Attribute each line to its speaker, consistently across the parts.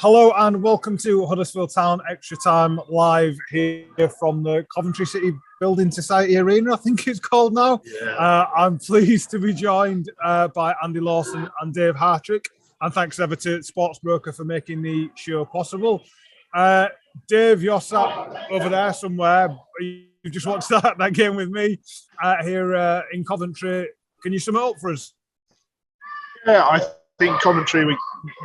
Speaker 1: Hello and welcome to Huddersfield Town Extra Time live here from the Coventry City Building Society Arena, I think it's called now.
Speaker 2: Yeah.
Speaker 1: I'm pleased to be joined by Andy Lawson and Dave Hartrick, and thanks ever to Sportsbroker for making the show possible. Dave, you're sat over there somewhere. You just watched that game with me here in Coventry. Can you sum it up for us?
Speaker 2: Yeah, I think Coventry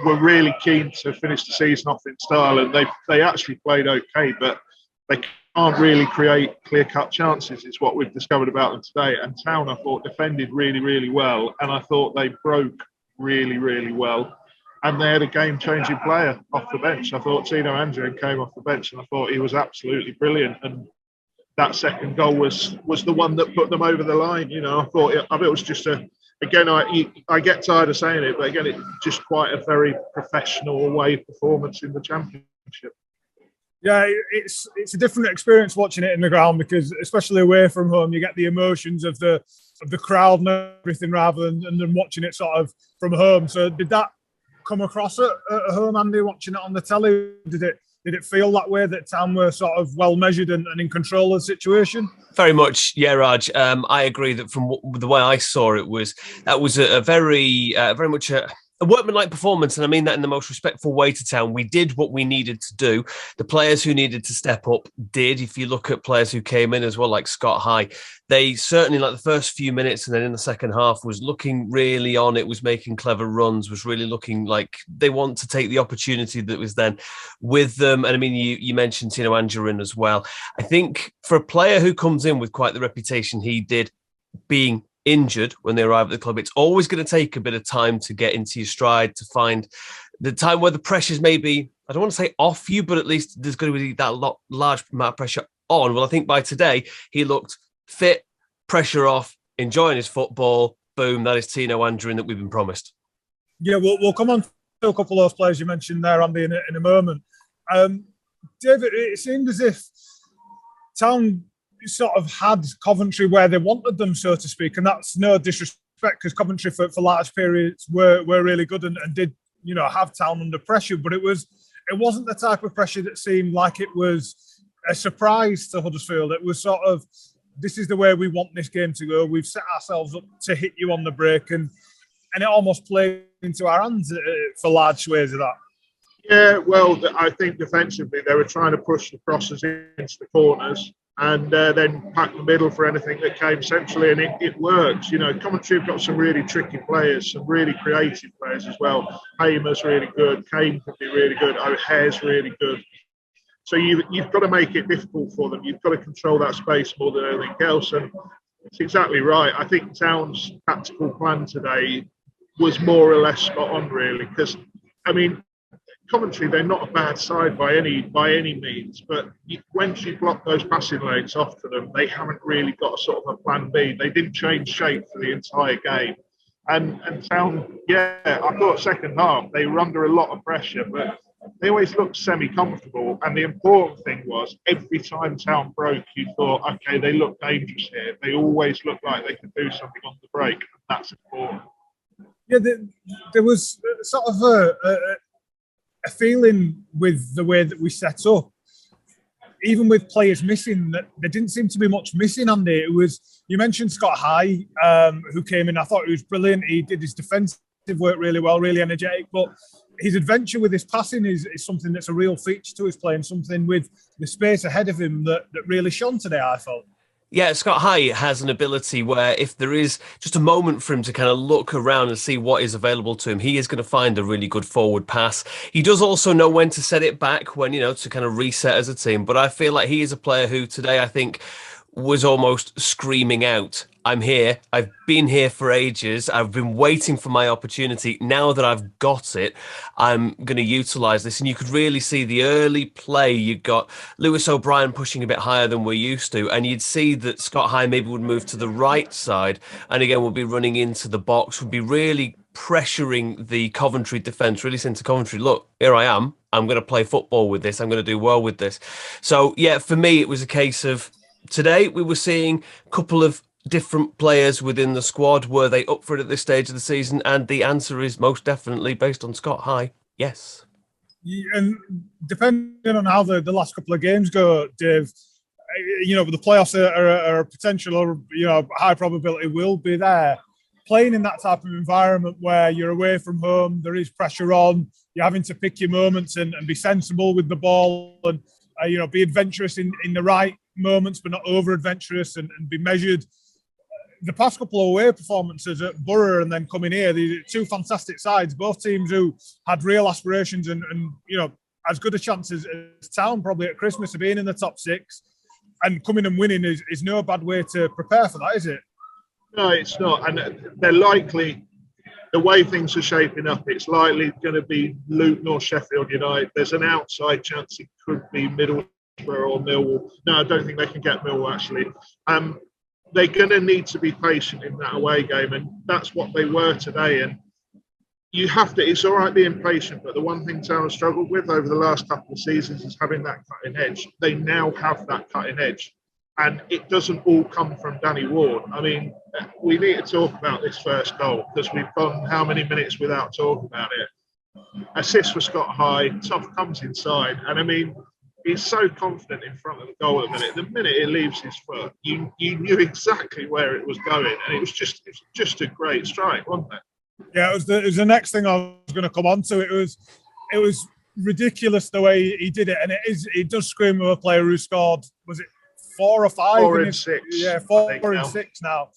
Speaker 2: were really keen to finish the season off in style, and they actually played okay, but they can't really create clear-cut chances, is what we've discovered about them today. And Town, I thought, defended really, really well, and I thought they broke really, really well. And they had a game-changing player off the bench. I thought Tino Anjorin came off the bench, and I thought he was absolutely brilliant. And that second goal was the one that put them over the line. You know, I thought it was just again, I get tired of saying it, but again, it's just quite a very professional away performance in the Championship.
Speaker 1: Yeah, it's a different experience watching it in the ground, because especially away from home, you get the emotions of the crowd and everything rather than watching it sort of from home. So did that come across at home, Andy, watching it on the telly? Did it feel that way, that Town were sort of well measured and in control of the situation?
Speaker 3: Very much, yeah, Raj. I agree that from the way I saw it that was a very much a workmanlike performance, and I mean that in the most respectful way to Town. We did what we needed to do. The players who needed to step up did. If you look at players who came in as well, like Scott High, they certainly, like the first few minutes and then in the second half, was looking really on. It was making clever runs, was really looking like they want to take the opportunity that was then with them. And I mean, you mentioned Tino Anjorin as well. I think for a player who comes in with quite the reputation he did, being injured when they arrive at the club, it's always going to take a bit of time to get into your stride, to find the time where the pressure's maybe, I don't want to say off you, but at least there's going to be that large amount of pressure on. Well, I think by today, he looked fit, pressure off, enjoying his football. Boom, that is Tino Anjorin that we've been promised.
Speaker 1: Yeah, we'll come on to a couple of those players you mentioned there, Andy, in a moment. David, it seemed as if Town sort of had Coventry where they wanted them, so to speak, and that's no disrespect, because Coventry for large periods were really good and did, you know, have Town under pressure, but it wasn't the type of pressure that seemed like it was a surprise to Huddersfield. It was sort of, this is the way we want this game to go. We've set ourselves up to hit you on the break, and it almost played into our hands for large swathes of that. Yeah,
Speaker 2: well, I think defensively they were trying to push the crosses into the corners and then pack the middle for anything that came centrally, and it works. You know, Coventry have got some really tricky players, some really creative players as well. Hamer's really good, Kane could be really good, O'Hare's really good. So you've got to make it difficult for them. You've got to control that space more than anything else, and it's exactly right. I think Town's tactical plan today was more or less spot on, really, because, I mean, Coventry, they're not a bad side by any means, but once you block those passing lanes off to them, they haven't really got a sort of a plan B. They didn't change shape for the entire game. And Town, yeah, I thought second half, they were under a lot of pressure, but they always looked semi-comfortable. And the important thing was, every time Town broke, you thought, okay, they look dangerous here. They always looked like they could do something on the break, and that's important.
Speaker 1: Yeah, there was sort of a feeling with the way that we set up, even with players missing, that there didn't seem to be much missing, Andy. It was, you mentioned Scott High, who came in. I thought he was brilliant. He did his defensive work really well, really energetic, but his adventure with his passing is something that's a real feature to his play, and something with the space ahead of him that really shone today, I felt.
Speaker 3: Yeah, Scott High has an ability where if there is just a moment for him to kind of look around and see what is available to him, he is going to find a really good forward pass. He does also know when to set it back, when, you know, to kind of reset as a team. But I feel like he is a player who today, I think, was almost screaming out, I'm here. I've been here for ages. I've been waiting for my opportunity. Now that I've got it, I'm going to utilise this. And you could really see the early play. You got Lewis O'Brien pushing a bit higher than we're used to. And you'd see that Scott High maybe would move to the right side. And again, would be running into the box, would be really pressuring the Coventry defence, really saying to Coventry, look, here I am. I'm going to play football with this. I'm going to do well with this. So, yeah, for me, it was a case of, today, we were seeing a couple of different players within the squad. Were they up for it at this stage of the season? And the answer is most definitely, based on Scott High, yes.
Speaker 1: And depending on how the last couple of games go, Dave, the playoffs are a potential, or high probability will be there. Playing in that type of environment where you're away from home, there is pressure on, you're having to pick your moments and be sensible with the ball and, be adventurous in the right moments, but not over adventurous and be measured. The past couple of away performances at Borough and then coming here, the two fantastic sides, both teams who had real aspirations and as good a chance as Town probably at Christmas of being in the top six, and coming and winning is no bad way to prepare for that, is it?
Speaker 2: No, it's not. And they're likely, the way things are shaping up, it's likely going to be Luton or Sheffield United. There's an outside chance it could be Middlesbrough or Millwall. No, I don't think they can get Millwall, actually. They're going to need to be patient in that away game, and that's what they were today. And you have to, it's all right being patient, but the one thing Town have struggled with over the last couple of seasons is having that cutting edge. They now have that cutting edge. And it doesn't all come from Danny Ward. I mean, we need to talk about this first goal because we've gone how many minutes without talking about it. Assist for Scott High, Tough comes inside. And I mean, he's so confident in front of the goal at the minute. The minute it leaves his foot, you knew exactly where it was going. And it was just a great strike, wasn't it?
Speaker 1: Yeah, it was the next thing I was going to come on to. It was ridiculous the way he did it. And it does scream of a player who scored, was it 4 or 5?
Speaker 2: 4 and 6.
Speaker 1: Yeah, 4 and 6 now.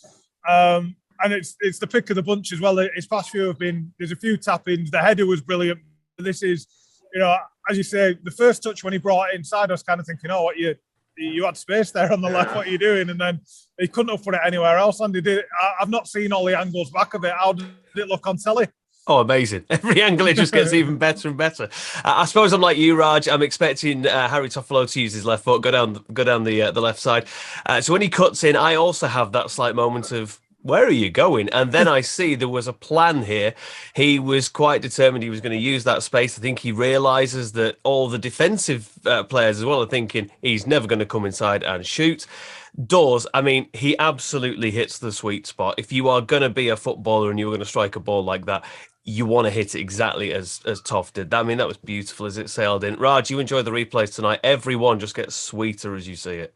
Speaker 1: And it's the pick of the bunch as well. His past few have been, there's a few tap-ins. The header was brilliant. This is, as you say, the first touch when he brought it inside, I was kind of thinking, oh, what you had space there on the left, what are you doing? And then he couldn't have put it anywhere else. And he did. I've not seen all the angles back of it. How did it look on telly?
Speaker 3: Oh, amazing. Every angle, it just gets even better and better. I suppose I'm like you, Raj. I'm expecting Harry Toffolo to use his left foot, go down the left side. So when he cuts in, I also have that slight moment of, where are you going? And then I see there was a plan here. He was quite determined he was going to use that space. I think he realises that all the defensive players as well are thinking he's never going to come inside and shoot. Does, I mean, he absolutely hits the sweet spot. If you are going to be a footballer and you're going to strike a ball like that, you want to hit it exactly as Toff did. I mean, that was beautiful as it sailed in. Raj, you enjoy the replays tonight. Every one just gets sweeter as you see it.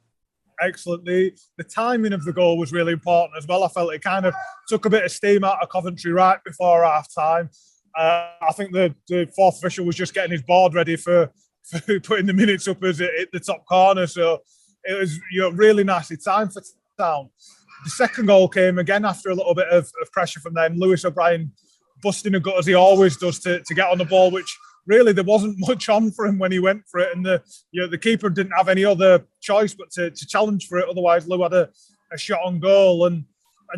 Speaker 1: Excellent. The timing of the goal was really important as well. I felt it kind of took a bit of steam out of Coventry right before half-time. I think the fourth official was just getting his board ready for putting the minutes up as it hit the top corner. So it was really nicely timed for Town. The second goal came again after a little bit of pressure from them. Lewis O'Brien busting a gut as he always does to get on the ball, which really there wasn't much on for him when he went for it. And the keeper didn't have any other choice but to challenge for it. Otherwise, Lou had a shot on goal. And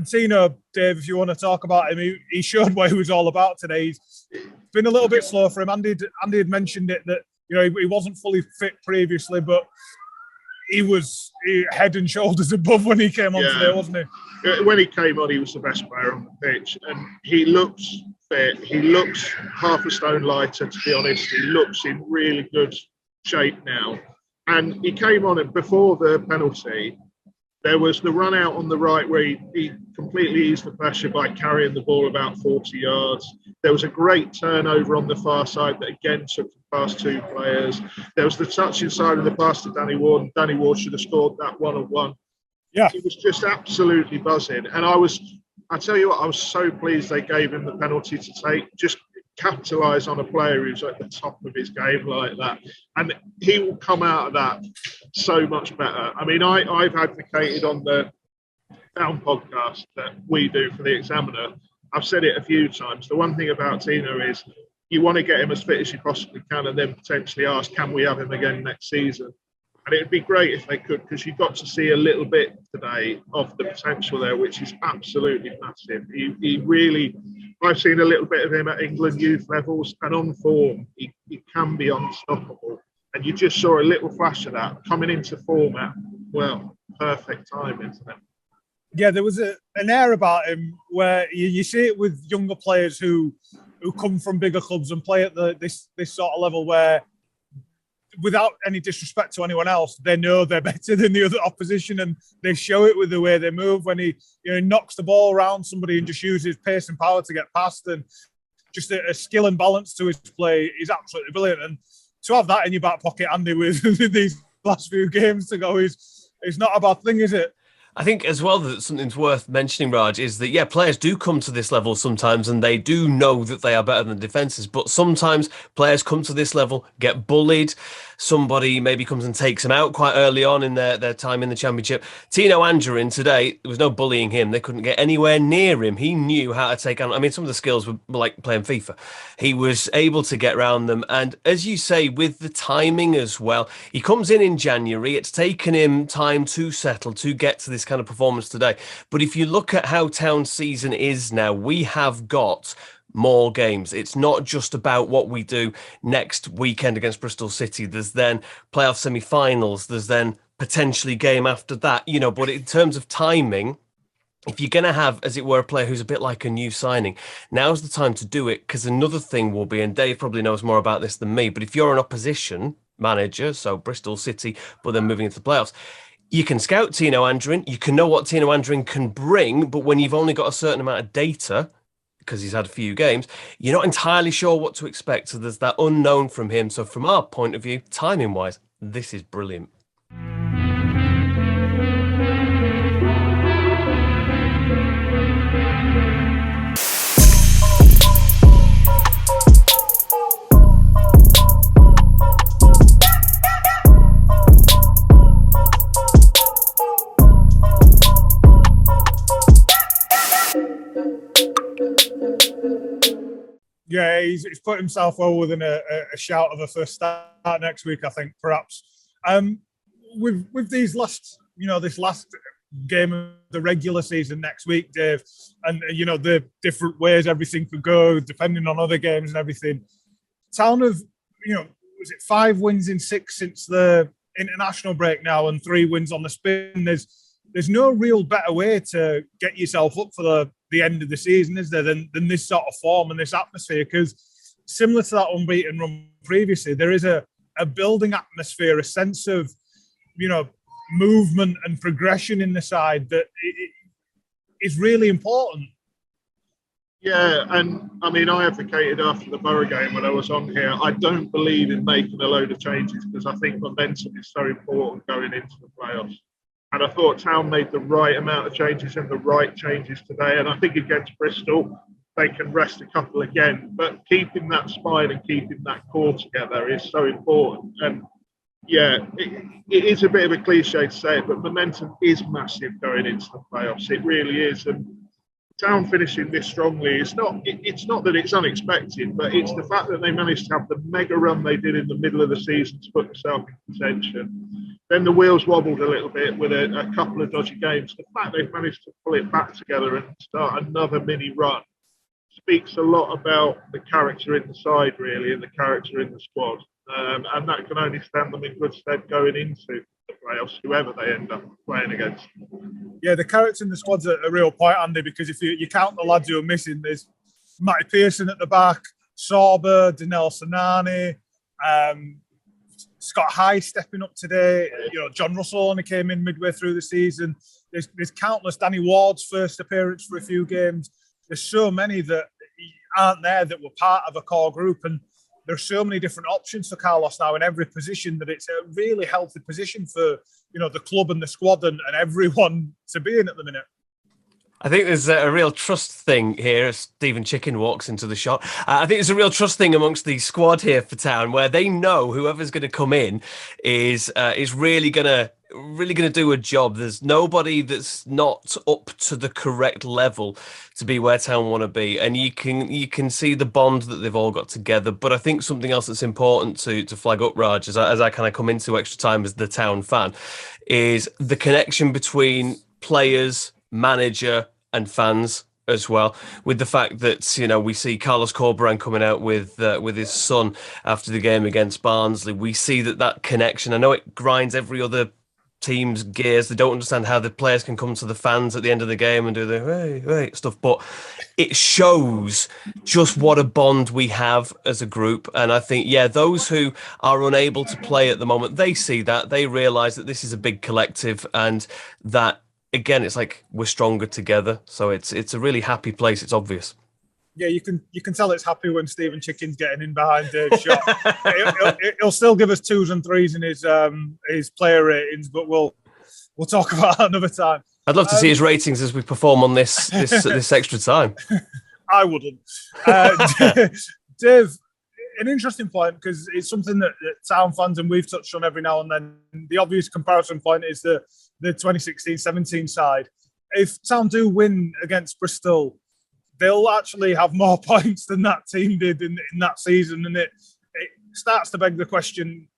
Speaker 1: Tino, Dave, if you want to talk about him, he showed what he was all about today. He's been a little bit slow for him. Andy had mentioned it that he wasn't fully fit previously, but he was head and shoulders above when he came on today, wasn't he?
Speaker 2: When he came on, he was the best player on the pitch, and he looks fit. He looks half a stone lighter, to be honest. He looks in really good shape now. And he came on, and before the penalty, there was the run out on the right where he completely eased the pressure by carrying the ball about 40 yards. There was a great turnover on the far side that again took past two players. There was the touch inside of the pass to Danny Ward, and Danny Ward should have scored that 1-on-1.
Speaker 1: Yeah.
Speaker 2: He was just absolutely buzzing. And I tell you what, I was so pleased they gave him the penalty to take. Just capitalise on a player who's at the top of his game like that. And he will come out of that so much better. I mean, I've advocated on the Down podcast that we do for the Examiner. I've said it a few times. The one thing about Tino is you want to get him as fit as you possibly can and then potentially ask, can we have him again next season? And it'd be great if they could, because you got to see a little bit today of the potential there, which is absolutely massive. He really, I've seen a little bit of him at England youth levels, and on form, he can be unstoppable. And you just saw a little flash of that coming into form at, well, perfect time, isn't it?
Speaker 1: Yeah, there was an air about him where you see it with younger players who come from bigger clubs and play at this sort of level where, without any disrespect to anyone else, they know they're better than the other opposition, and they show it with the way they move when he knocks the ball around somebody and just uses pace and power to get past. And just a skill and balance to his play is absolutely brilliant. And to have that in your back pocket, Andy, with these last few games to go is not a bad thing, is it?
Speaker 3: I think as well that something's worth mentioning, Raj, is that, yeah, players do come to this level sometimes and they do know that they are better than defences, but sometimes players come to this level, get bullied, somebody maybe comes and takes them out quite early on in their time in the Championship. Tino Anjorin today, there was no bullying him. They couldn't get anywhere near him. He knew how to take on, I mean, some of the skills were like playing FIFA. He was able to get around them. And as you say, with the timing as well, he comes in January. It's taken him time to settle, to get to this kind of performance today. But if you look at how Town's season is now, we have got more games. It's not just about what we do next weekend against Bristol City. There's then playoff semi-finals. There's then potentially game after that, you know, but in terms of timing, if you're going to have, as it were, a player who's a bit like a new signing, now's the time to do it, because another thing will be, and Dave probably knows more about this than me, but if you're an opposition manager, so Bristol City, but then moving into the playoffs, you can scout Tino Anjorin, you can know what Tino Anjorin can bring, but when you've only got a certain amount of data, because he's had a few games, you're not entirely sure what to expect. So there's that unknown from him. So from our point of view, timing-wise, this is brilliant.
Speaker 1: Yeah, he's put himself well within a shout of a first start next week, I think, perhaps. With these last, this last game of the regular season next week, Dave, and, the different ways everything could go, depending on other games and everything. Town have, was it 5 wins in 6 since the international break now and 3 wins on the spin? There's no real better way to get yourself up for the end of the season, is there, than this sort of form and this atmosphere? Because similar to that unbeaten run previously, there is a building atmosphere, a sense of, movement and progression in the side that is really important.
Speaker 2: Yeah, and I mean, I advocated after the Borough game when I was on here, I don't believe in making a load of changes because I think momentum is so important going into the playoffs. And I thought Town made the right amount of changes and the right changes today. And I think against Bristol, they can rest a couple again. But keeping that spine and keeping that core together is so important. And yeah, it is a bit of a cliche to say it, but momentum is massive going into the playoffs. It really is. And Town finishing this strongly, it's not that it's unexpected, but it's the fact that they managed to have the mega run they did in the middle of the season to put themselves in contention. Then the wheels wobbled a little bit with a couple of dodgy games. The fact they've managed to pull it back together and start another mini run speaks a lot about the character in the side, really, and the character in the squad. And that can only stand them in good stead going into the playoffs, whoever they end up playing against.
Speaker 1: Yeah, the character in the squad's a real point, Andy, because if you count the lads who are missing, there's Matty Pearson at the back, Sorba, Danel Sanani, Scott High stepping up today. John Russell only came in midway through the season. There's countless. Danny Ward's first appearance for a few games. There's so many that aren't there that were part of a core group, and there's so many different options for Carlos now in every position that it's a really healthy position for the club and the squad and everyone to be in at the minute.
Speaker 3: I think there's a real trust thing here as Stephen Chicken walks into the shot. I think there's a real trust thing amongst the squad here for Town, where they know whoever's going to come in is really going to do a job. There's nobody that's not up to the correct level to be where Town want to be, and you can see the bond that they've all got together. But I think something else that's important to flag up, Raj, as I kind of come into extra time as the Town fan, is the connection between players, manager and fans as well, with the fact that we see Carlos Corberán coming out with his son after the game against Barnsley. We see that connection. I know it grinds every other team's gears. They don't understand how the players can come to the fans at the end of the game and do the hey stuff, but it shows just what a bond we have as a group. And I think, those who are unable to play at the moment, they see that, they realise that this is a big collective, and that again, it's like we're stronger together. So it's a really happy place. It's obvious.
Speaker 1: Yeah, you can tell it's happy when Stephen Chicken's getting in behind Dave's shot. He'll still give us 2s and 3s in his player ratings, but we'll talk about that another time.
Speaker 3: I'd love to see his ratings as we perform on this extra time.
Speaker 1: I wouldn't. Dave, an interesting point, because it's something that Town fans, and we've touched on every now and then. The obvious comparison point is the 2016-17 side. If Town do win against Bristol, they'll actually have more points than that team did in that season. And it starts to beg the question,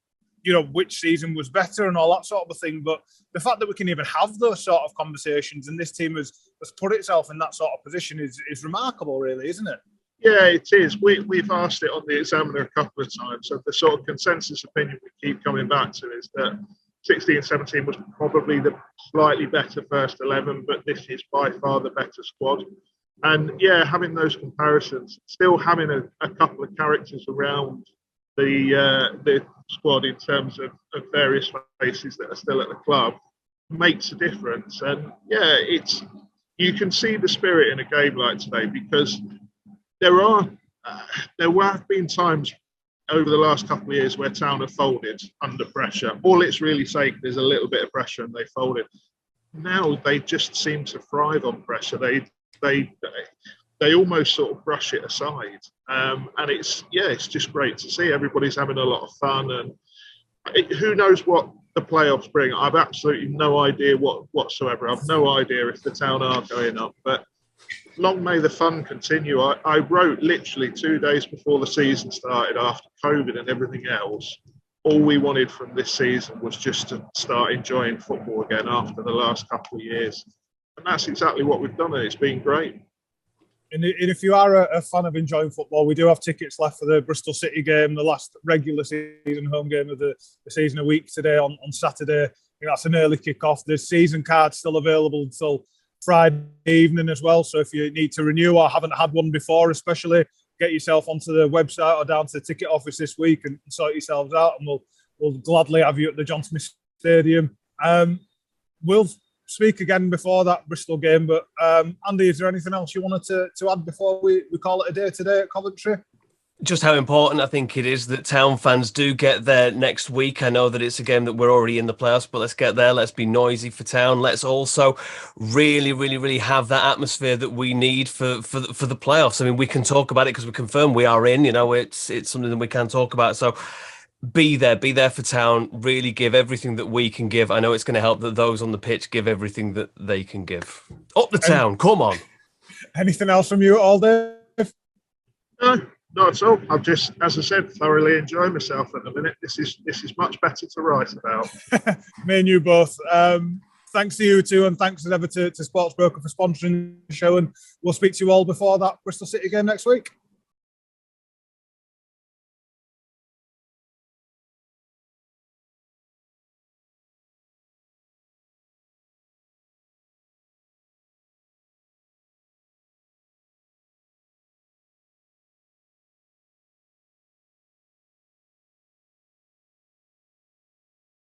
Speaker 1: which season was better and all that sort of a thing. But the fact that we can even have those sort of conversations and this team has put itself in that sort of position is remarkable, really, isn't it?
Speaker 2: Yeah, it is. We've asked it on the Examiner a couple of times. So the sort of consensus opinion we keep coming back to is that 16-17 was probably the slightly better first 11, but this is by far the better squad. And yeah, having those comparisons, still having a couple of characters around the squad in terms of various faces that are still at the club makes a difference. And yeah, you can see the spirit in a game like today, because there have been times over the last couple of years where Town have folded under pressure. All it's really saying, there's a little bit of pressure and they folded. Now they just seem to thrive on pressure. They almost sort of brush it aside, and it's just great to see. Everybody's having a lot of fun, and who knows what the playoffs bring. I've absolutely no idea whatsoever. I've no idea if the Town are going up, but long may the fun continue. I wrote literally 2 days before the season started, after COVID and everything else. All we wanted from this season was just to start enjoying football again after the last couple of years. And that's exactly what we've done, and it's been great.
Speaker 1: And if you are a fan of enjoying football, we do have tickets left for the Bristol City game, the last regular season home game of the season, a week today on Saturday. That's an early kick-off. The season card's still available until Friday evening as well. So if you need to renew or haven't had one before, especially, get yourself onto the website or down to the ticket office this week and sort yourselves out, and we'll gladly have you at the John Smith Stadium. We'll speak again before that Bristol game, but Andy, is there anything else you wanted to add before we call it a day today at Coventry?
Speaker 3: Just how important I think it is that Town fans do get there next week. I know that it's a game that we're already in the playoffs, but let's get there. Let's be noisy for Town. Let's also really, really, really have that atmosphere that we need for the playoffs. I mean, we can talk about it because we confirm we are in. It's something that we can talk about. So be there for Town. Really give everything that we can give. I know it's going to help that those on the pitch give everything that they can give. Up the Town, come on.
Speaker 1: Anything else from you all, Dave?
Speaker 2: No. Not at all. I've just, as I said, thoroughly enjoying myself at the minute. This is much better to write about.
Speaker 1: Me and you both. Thanks to you two, and thanks as ever to Sportsbroker for sponsoring the show. And we'll speak to you all before that Bristol City game next week.